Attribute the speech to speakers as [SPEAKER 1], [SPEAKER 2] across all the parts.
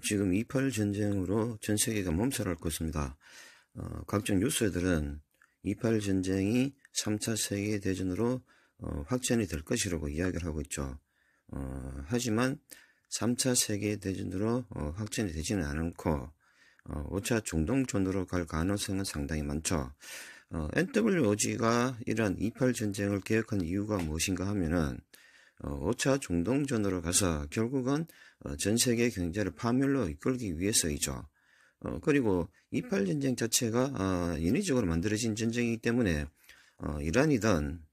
[SPEAKER 1] 지금 2.8 전쟁으로 전 세계가 몸살 앓고 있습니다. 각종 뉴스들은 2.8 전쟁이 3차 세계대전으로 확전이 될 것이라고 이야기를 하고 있죠. 하지만 3차 세계대전으로 확전이 되지는 않고 5차 중동전으로 갈 가능성은 상당히 많죠. NWOG가 이런 2.8 전쟁을 계획한 이유가 무엇인가 하면은 5차 중동전으로 가서 결국은 전 세계 경제를 파멸로 이끌기 위해서이죠. 그리고 2.8 전쟁 자체가 인위적으로 만들어진 전쟁이기 때문에 이란이든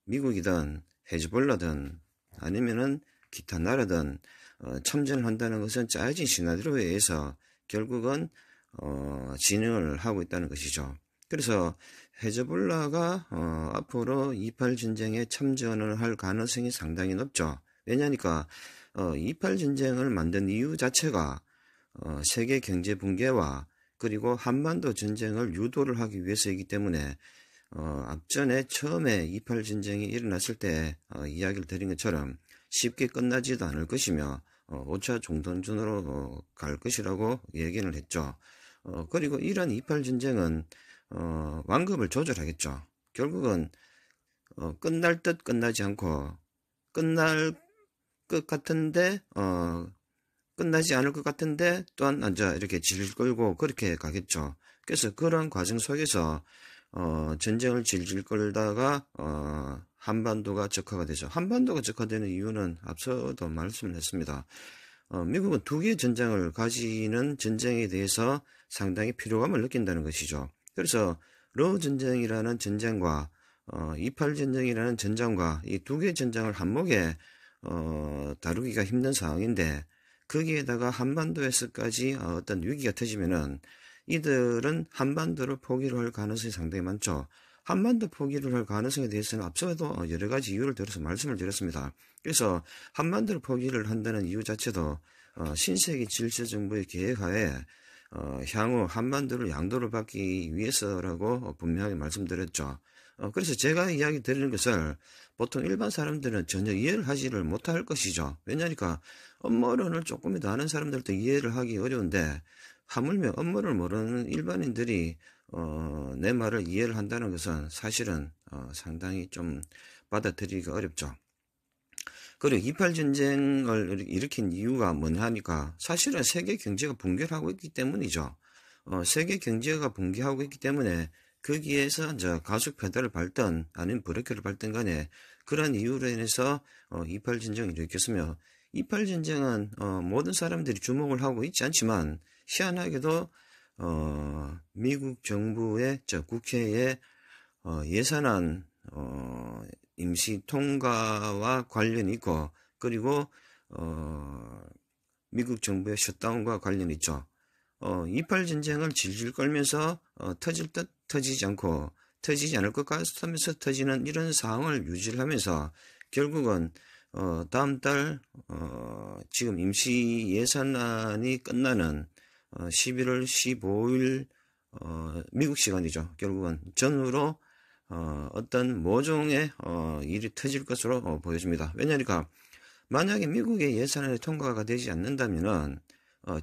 [SPEAKER 1] 미국이든 헤즈볼라든 아니면은 기타 나라든 참전을 한다는 것은 짜여진 시나리오에 의해서 결국은 진행을 하고 있다는 것이죠. 그래서 헤즈볼라가 앞으로 2.8 전쟁에 참전을 할 가능성이 상당히 높죠. 왜냐하니까 2.8 전쟁을 만든 이유 자체가 세계 경제 붕괴와 그리고 한반도 전쟁을 유도를 하기 위해서이기 때문에 앞전에 처음에 2.8 전쟁이 일어났을 때 이야기를 드린 것처럼 쉽게 끝나지도 않을 것이며 5차 중동전으로 갈 것이라고 얘기를 했죠. 그리고 이런 2.8 전쟁은 완급을 조절하겠죠. 결국은 끝날 듯 끝나지 않고 끝날 것 같은데 끝나지 않을 것 같은데 또한 이렇게 질질 끌고 그렇게 가겠죠. 그래서 그런 과정 속에서 전쟁을 질질 끌다가 한반도가 적화가 되죠. 한반도가 적화되는 이유는 앞서도 말씀을 했습니다. 미국은 두 개의 전장을 가지는 전쟁에 대해서 상당히 피로감을 느낀다는 것이죠. 그래서 러우 전쟁이라는 전쟁과 2.8 전쟁이라는 전장과 이 두 개의 전장을 한목에 다루기가 힘든 상황인데 거기에다가 한반도에서까지 어떤 위기가 터지면은 이들은 한반도를 포기를 할 가능성이 상당히 많죠. 한반도 포기를 할 가능성에 대해서는 앞서도 여러 가지 이유를 들어서 말씀을 드렸습니다. 그래서 한반도를 포기를 한다는 이유 자체도 신세계 질서 정부의 계획하에 향후 한반도를 양도를 받기 위해서라고 분명하게 말씀드렸죠. 그래서 제가 이야기 드리는 것을 보통 일반 사람들은 전혀 이해를 하지를 못할 것이죠. 왜냐니까 업무론을 조금이라도 아는 사람들도 이해를 하기 어려운데 하물며 업무를 모르는 일반인들이 내 말을 이해를 한다는 것은 사실은 상당히 좀 받아들이기가 어렵죠. 그리고 2.8 전쟁을 일으킨 이유가 뭐냐 하니까 사실은 세계 경제가 붕괴를 하고 있기 때문이죠. 세계 경제가 붕괴하고 있기 때문에 거기에서 이제 가속 페달을 밟든 아니면 브레이크를 밟든 간에 그런 이유로 인해서 2.8 전쟁을 일으켰으며 2.8 전쟁은 모든 사람들이 주목을 하고 있지 않지만 희한하게도 미국 정부의 국회의 예산안 임시 통과와 관련이 있고 그리고 미국 정부의 셧다운과 관련이 있죠. 2.8 전쟁을 질질 끌면서 터질 듯 터지지 않고 터지지 않을 것 같으면서 터지는 이런 상황을 유지를 하면서 결국은 다음 달 지금 임시 예산안이 끝나는 11월 15일 미국 시간이죠. 결국은 전후로 어떤 모종의 일이 터질 것으로 보여집니다. 왜냐하니까 만약에 미국의 예산안이 통과가 되지 않는다면은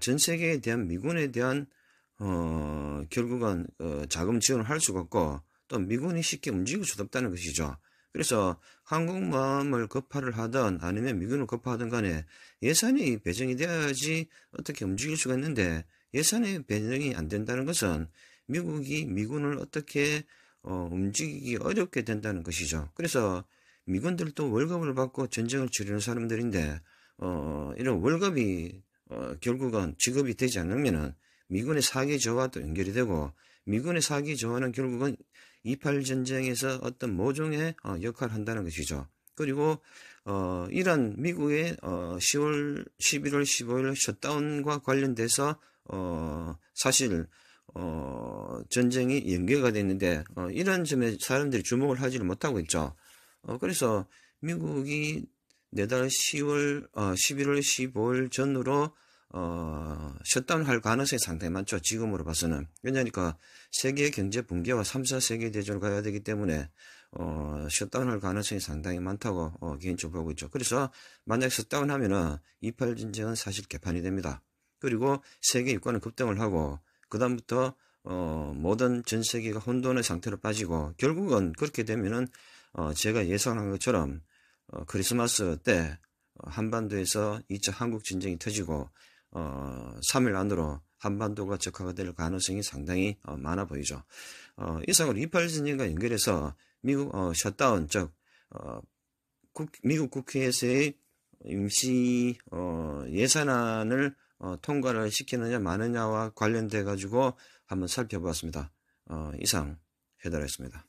[SPEAKER 1] 전 세계에 대한 미군에 대한 결국은 자금 지원을 할 수가 없고 또 미군이 쉽게 움직일 수도 없다는 것이죠. 그래서 한국마음을 급파를 하든 아니면 미군을 급파하든 간에 예산이 배정이 돼야지 어떻게 움직일 수가 있는데 예산이 배정이 안 된다는 것은 미국이 미군을 어떻게 움직이기 어렵게 된다는 것이죠. 그래서 미군들도 월급을 받고 전쟁을 치르는 사람들인데 이런 월급이 결국은 지급이 되지 않으면은 미군의 사기 저하도 연결이 되고 미군의 사기 저하는 결국은 2.8 전쟁에서 어떤 모종의 역할을 한다는 것이죠. 그리고 이런 미국의 11월 15일 셧다운과 관련돼서 사실 전쟁이 연계가 됐는데 이런 점에 사람들이 주목을 하지를 못하고 있죠. 그래서 미국이 내달 11월 15일 전후로 셧다운 할 가능성이 상당히 많죠. 지금으로 봐서는. 왜냐니까 세계 경제 붕괴와 3차 세계대전을 가야 되기 때문에 셧다운 할 가능성이 상당히 많다고 개인적으로 보고 있죠. 그래서 만약 셧다운 하면은 2.8 전쟁은 사실 개판이 됩니다. 그리고 세계 유가는 급등을 하고 그다음부터 모든 전 세계가 혼돈의 상태로 빠지고 결국은 그렇게 되면은 제가 예상한 것처럼 크리스마스 때 한반도에서 2차 한국 전쟁이 터지고 3일 안으로 한반도가 적화가 될 가능성이 상당히 많아 보이죠. 이상으로 28 전쟁과 연결해서 미국 셧다운 즉 미국 국회에서의 임시 예산안을 통과를 시키느냐 마느냐와 관련돼 가지고 한번 살펴보았습니다. 이상 해달했습니다.